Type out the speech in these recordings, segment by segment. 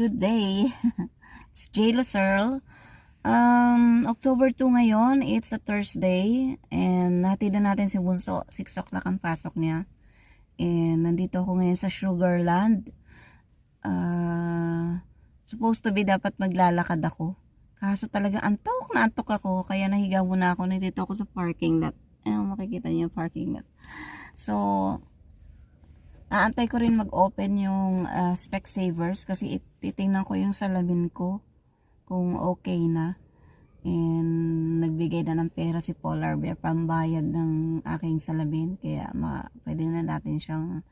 good day. It's J. Lucerne. October 2 ngayon, it's a Thursday, and hatid na natin si Bunso. 6 o'clock ang pasok niya. And nandito ako ngayon sa Sugarland. Supposed to be dapat maglalakad ako. Kaso talagang antok na antok ako, kaya nahiga muna ako. Nandito ako sa parking lot. Ayun, makikita niyo yung parking lot. So, aantay ko rin mag-open yung Specsavers kasi titingnan ko yung salamin ko kung okay na. And nagbigay na ng pera si Polar Bear pambayad ng aking salamin, kaya pwede na natin siyang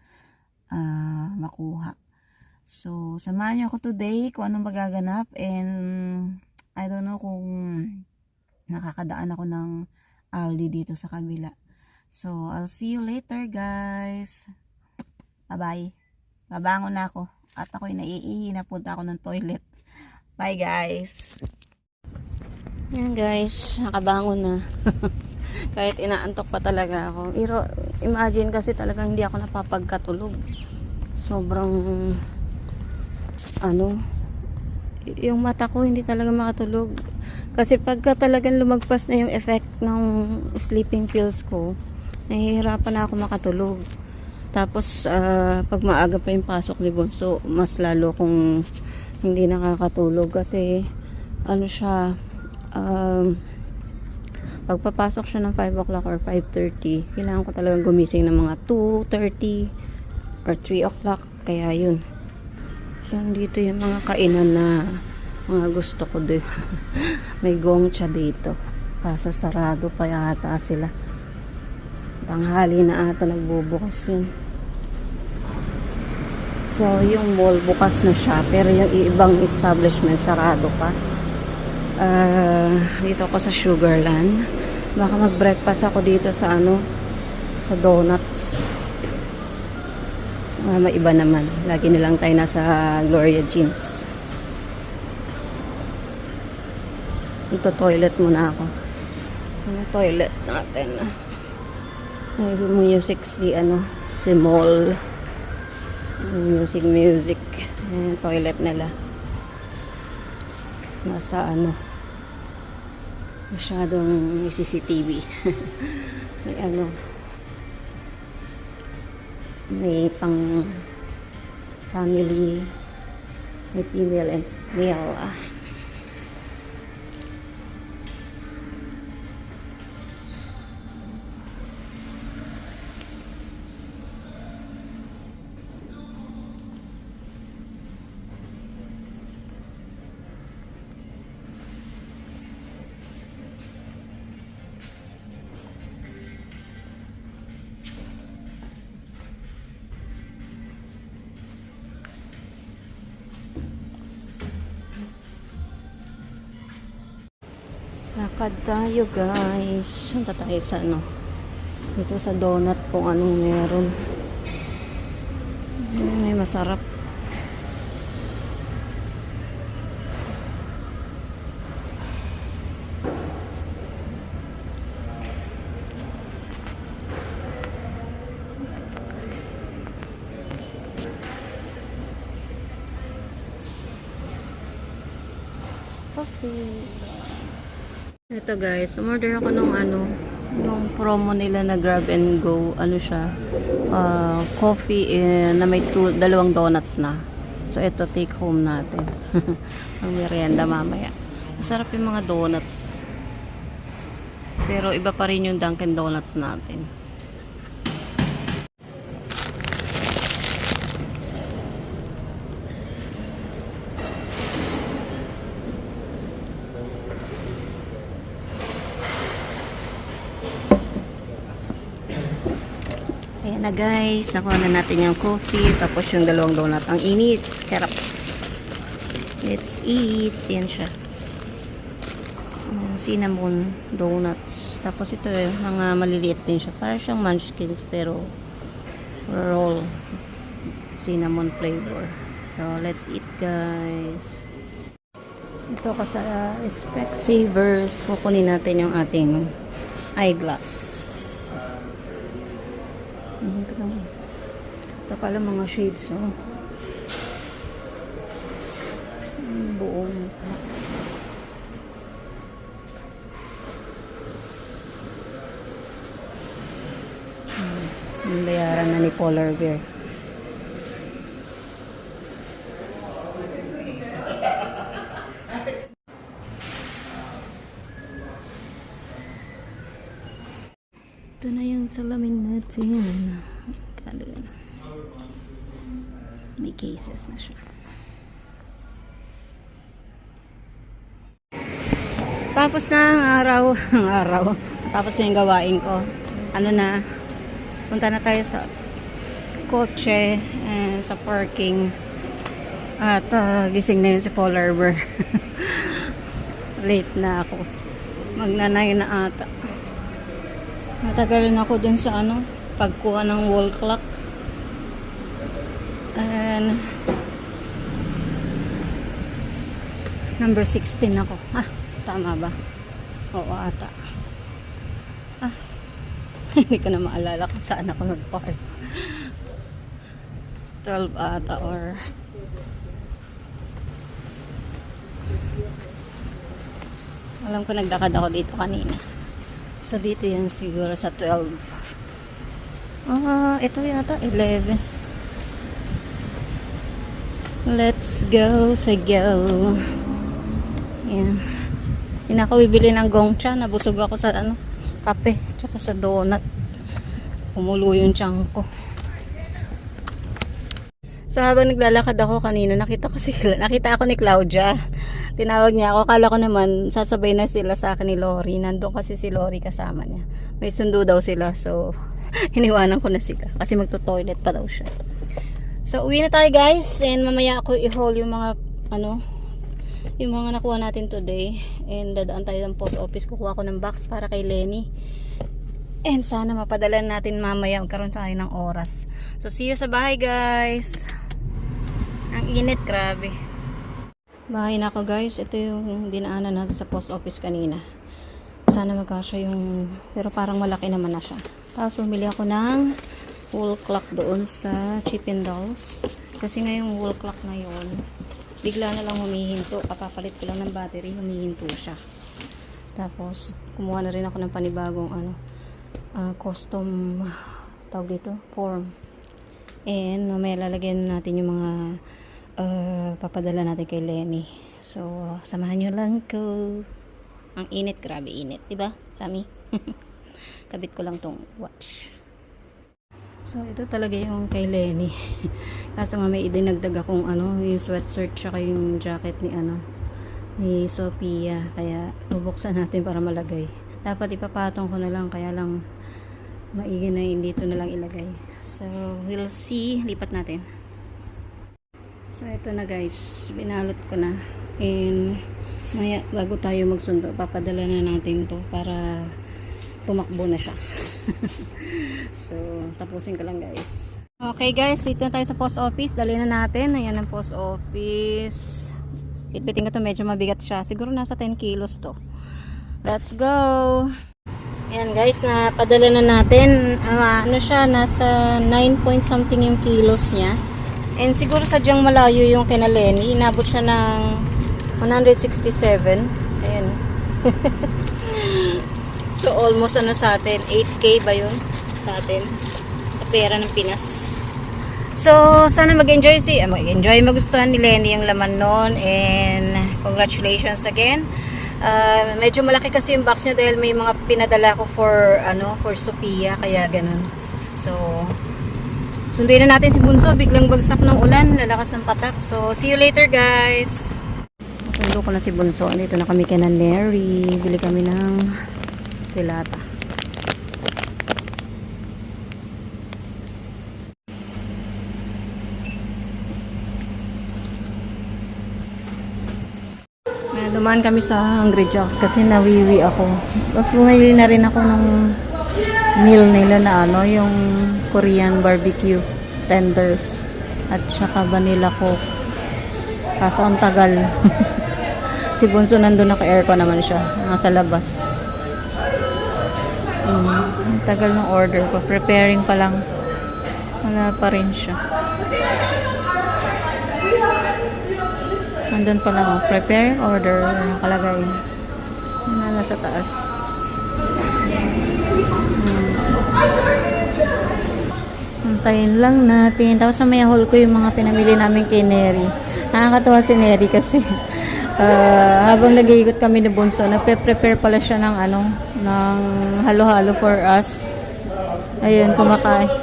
makuha. So, samahan niyo ako today kung anong magaganap, and I don't know kung nakakadaan ako ng Aldi dito sa kabila. So, I'll see you later, guys. Bye-bye. Babangon na ako at ako'y naiihi, napunta ako ng toilet. Bye, guys. Yan, guys, nakabangon na. Kahit inaantok pa talaga ako. Imagine kasi talagang hindi ako napapagkatulog. Sobrang yung mata ko hindi talaga makatulog. Kasi pagka talagang lumagpas na yung effect ng sleeping pills ko, nahihirapan na ako makatulog. Tapos pag maaga pa yung pasok ni Bunso, mas lalo kung hindi nakakatulog kasi siya, pagpapasok siya ng 5 o'clock or 5:30, kailangan ko talagang gumising ng mga 2:30 or 3 o'clock. Kaya yun. So dito yung mga kainan na mga gusto ko din. May gongcha dito, kaso sarado pa yata sila. Tanghali na ata nagbubukas yun. So, yung mall bukas na siya, pero yung ibang establishment sarado pa. Dito ako sa Sugarland. Baka mag-breakfast ako dito sa sa donuts. Maiba naman. Lagi nilang tayo nasa Gloria Jeans. Ito, toilet muna ako. Yung toilet natin. May music si mall. Music. Ayan, toilet nila. Nasa masyadong CCTV. May may pang family, may female and male. Lakad tayo, guys. Punta tayo sa dito sa donut kung anong meron. May masarap. Coffee. Ito, guys, umorder ako nung yung promo nila na grab and go, siya, coffee na may 2 donuts na. So ito, take home natin. Ang merienda mamaya. Masarap yung mga donuts, pero iba pa rin yung Dunkin Donuts natin. Ayan na, guys, nakuha na natin yung coffee, tapos yung 2 donut. Ang init, sarap. Let's eat. Yan siya, cinnamon donuts. Tapos ito mga maliliit din siya, para siyang munchkins pero roll, cinnamon flavor. So let's eat, guys. Ito ka sa Specsavers, kukunin natin yung ating eyeglass. Ito pala mga shades, Yung bayaran na ni Polar Bear. Ito na yung salamin natin. Kada na. May cases na siya. Tapos na ang araw. Ang araw. Tapos na yung gawain ko. Ano na. Punta na tayo sa kotse. Sa parking. At gising na yun si Polar Bear. Late na ako. Magnanay na ata. Matagalin ako dun sa ano, pagkuha ng wall clock. And number 16 ako. Tama ba? Oo ata. Hindi ko na maalala kung saan ako nag-park. 12 ata or alam ko naglakad ako dito kanina. So, dito yan siguro sa 12. Ito yata, 11. Let's go sa go. Yan. Hindi ako bibili ng Gongcha. Nabusog ako sa kape. Tsaka sa donut. Pumulo yung tiyan ko. So, habang naglalakad ako kanina, nakita ako ni Claudia. Tinawag niya ako. Kala ko naman, sasabay na sila sa akin ni Lori. Nandun kasi si Lori kasama niya. May sundo daw sila. So, iniwanan ko na sila. Kasi magto-toilet pa daw siya. So, uwi na tayo guys. And mamaya ako i-haul yung mga, yung mga nakuha natin today. And dadaan tayo ng post office. Kukuha ko ng box para kay Lenny. And sana mapadala natin mamaya. Magkaroon tayo ng oras. So, see you sa bahay guys. Ang init, grabe. Bahay na ako guys. Ito yung dinaanan natin sa post office kanina. Sana magkasya yung, pero parang malaki naman na siya. Tapos bumili ako ng wall clock doon sa Chippendales. Kasi ngayong wall clock na yun, bigla na lang humihinto. Kapapalit ko lang ng battery, humihinto siya. Tapos kumuha na rin ako ng panibagong custom tawag dito, form. And mamaya lalagyan natin yung mga papadala natin kay Lenny. So, samahan nyo lang ko. Ang init, grabe init. Diba, Sami? Kabit ko lang tong watch. So, ito talaga yung kay Lenny. Kaso nga may idinagdag akong yung sweatshirt tsaka yung jacket ni Sophia. Kaya, bubuksan natin para malagay. Dapat ipapatong ko na lang, kaya lang maigi na yun, dito na lang ilagay. So, we'll see. Lipat natin. So, ito na guys. Binalot ko na. And, bago tayo magsundo, papadala na natin to para tumakbo na siya. So, tapusin ko lang guys. Okay guys, dito na tayo sa post office. Dali na natin. Ayan ang post office. Itbitin ko to, medyo mabigat siya. Siguro nasa 10 kilos to. Let's go! Ayan guys, napadala na natin. Siya, nasa 9 point something yung kilos niya. And siguro sadyang malayo yung kina Lenny. Inabot siya ng 167. Ayan. So almost sa atin. 8K ba yun? Sa atin. Sa pera ng Pinas. So sana mag-enjoy magustuhan ni Lenny yung laman nun. And congratulations again. Medyo malaki kasi yung box niya dahil may mga pinadala ko for Sophia. Kaya ganun. So sunduin na natin si Bunso, biglang bagsak ng ulan, lalakas ng patak. So, see you later guys. Sundo ko na si Bunso. Dito na kami kay Neri. Bili kami ng tilata. Dumaan kami sa Hungry Jacks kasi nawiwi ako. Tapos bumili na rin ako ng meal nila na yung Korean barbecue tenders at saka vanilla coke. Kaso ang tagal. Si Bunso nandun, naka-aircon naman siya, nasa labas. Ang tagal ng order ko, preparing pa lang, wala pa rin siya. Andun pa lang, prepare order, nakalagay. Nasa taas. Antayin lang natin. Tapos sa may hall ko yung mga pinamili namin kay Neri. Nakakatuwa si Neri kasi habang nag-iikot kami ni Bunso, nagpe-prepare pala siya ng ng halo-halo for us. Ayun,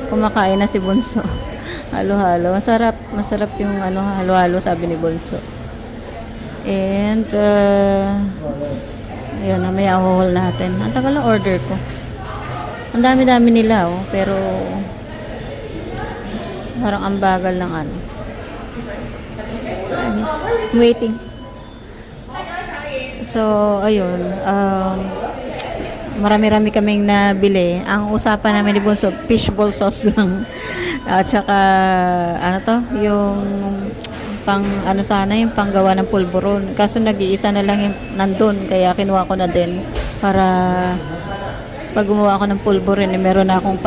kumakain na si Bunso. Halo-halo. Masarap yung halo-halo, sabi ni Bunso. And ayun, mamaya haul natin. Ang tagal ng order ko. Ang dami-dami nila, pero parang ang bagal ng waiting. So, ayun. Marami-rami kaming nabili. Ang usapan namin ni Bunso, fishball sauce lang. At saka, yung yung panggawa ng pulburon. Kaso nag-iisa na lang yung nandun, kaya kinuha ko na din para pag gumawa ako ng pulburon, meron na akong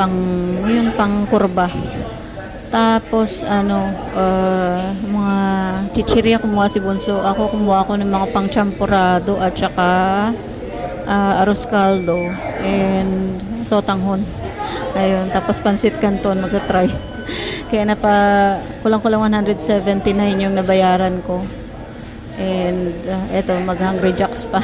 yung pang kurba. Tapos, mga chichirya kumuha si Bunso. Ako kumuha ako ng mga pang champurado at saka arroz caldo and sotanghon. Ayun, tapos pansit canton magta-try. Kaya kulang-kulang 179 yung nabayaran ko. And eto, mag-Hungry Jacks pa.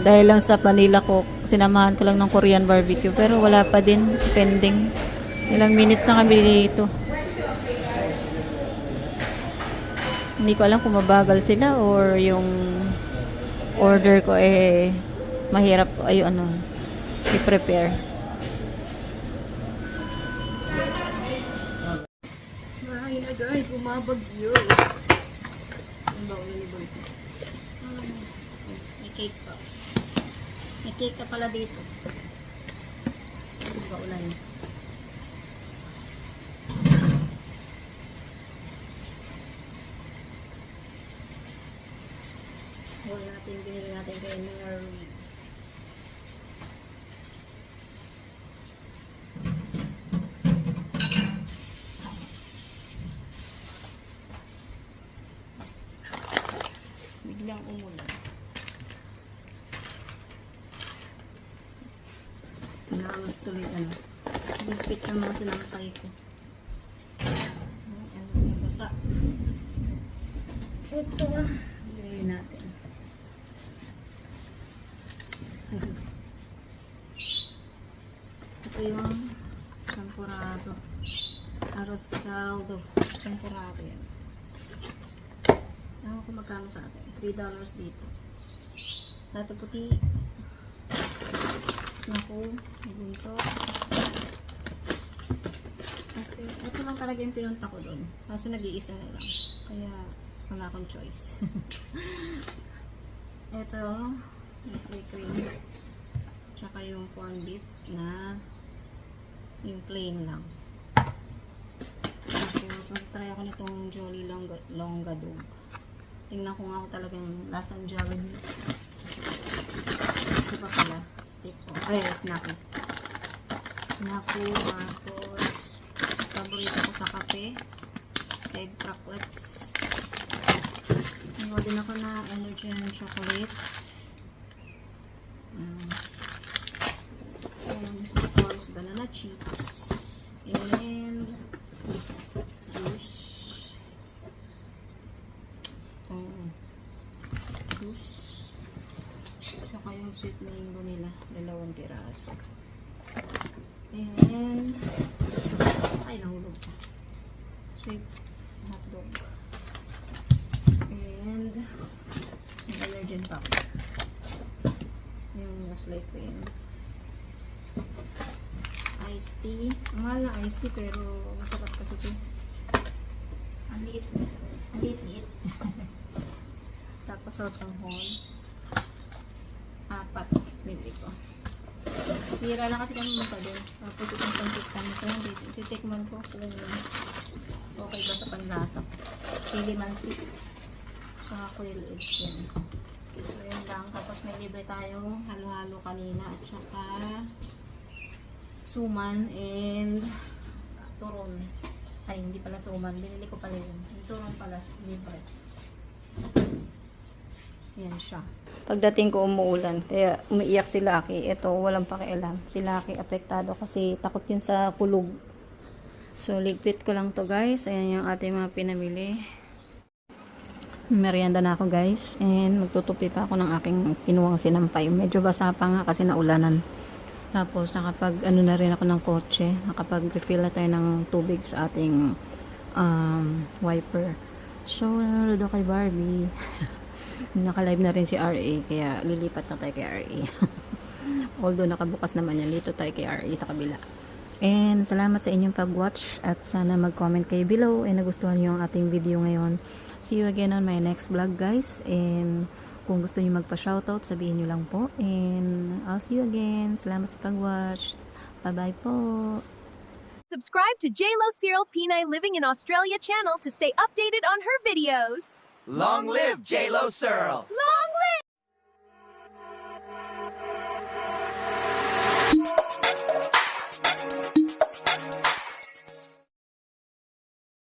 Dahil lang sa Manila ko, sinamahan ko lang ng Korean barbecue, pero wala pa din, pending. Ilang minutes na kami dito. Hindi ko alam kung mabagal sila or yung order ko mahirap i-prepare. Ay na guys, bumabagyo. Ang bago ni Bunso. May cake pa. May cake ka pala dito. Ang bago ulan. Wala natin, binili natin kay Mary. Biglang umulan. Sinamot tuloy Bigpit ang mga sinampay ko. Yung basa. Ito bilhin natin. Ito yung champurado. Arroz caldo. Champurado yan. Ewan ko magkano sa atin. $3 dito. Dato puti. Snaku. Bunso. Okay. Ito lang talaga yung pinunta ko doon. Kaso nag-iisa na lang. Kaya wala akong choice. Ito. Nestle cream. Tsaka yung corn beef na yung plain lang. Tapos mag-try ako nitong Jolly Longa Dog. Tingnan ko nga ako talagang lasang Jollibee. Ito pa pala. Steak po. Ay, snacky. Snacky. Tapos paborito ko sa kape. Egg cracklets. Iwa din ako na energy and chocolate. And of course, banana chips. And juice. Juice. Saka yung sweet mango nila. 2 piraso. And ay, nahulog pa. Sweet hotdog. And allergen pack. Yung Nestle cream. Iced tea. Mahal na iced tea pero masarap kasi ito. Ang liit. Ang liit. Tapos sotanghon. 4 bili ko. Hira lang kasi kami mukha din. Tapos itong pancit kami ko. Iti-checkman ko kung okay ba sa panlasa. Chili mansi. Saka quail eggs yan. So yun lang. Tapos may libre tayong halo-halo kanina. At saka suman and turon. Ay, hindi pala suman. Binili ko pala yun. Yung turong pala, liver. Yan siya. Pagdating ko umuulan, kaya umiiyak si Lucky. Ito, walang pakialam. Si Lucky apektado kasi takot yun sa kulog. So, ligpit ko lang to guys. Ayan yung ating mga pinamili. Merienda na ako guys. And magtutupi pa ako ng aking kinuwang sinampay. Medyo basa pa nga kasi naulanan. Tapos, ano na rin ako ng kotse. Nakapag-refill na tayo ng tubig sa ating wiper. So, nanonood ako kay Barbie. Naka-live na rin si RA, kaya lilipat na tayo kay RA. Although nakabukas naman yan, dito tayo kay RA sa kabila. And salamat sa inyong pag-watch at sana mag-comment kayo below and nagustuhan niyo ang ating video ngayon. See you again on my next vlog guys. And kung gusto niyo magpa-shoutout, sabihin niyo lang po. And I'll see you again. Salamat sa pag-watch. Bye-bye po. Subscribe to JLo Cyril Pinay Living in Australia channel to stay updated on her videos. Long live J-Lo Searle! Long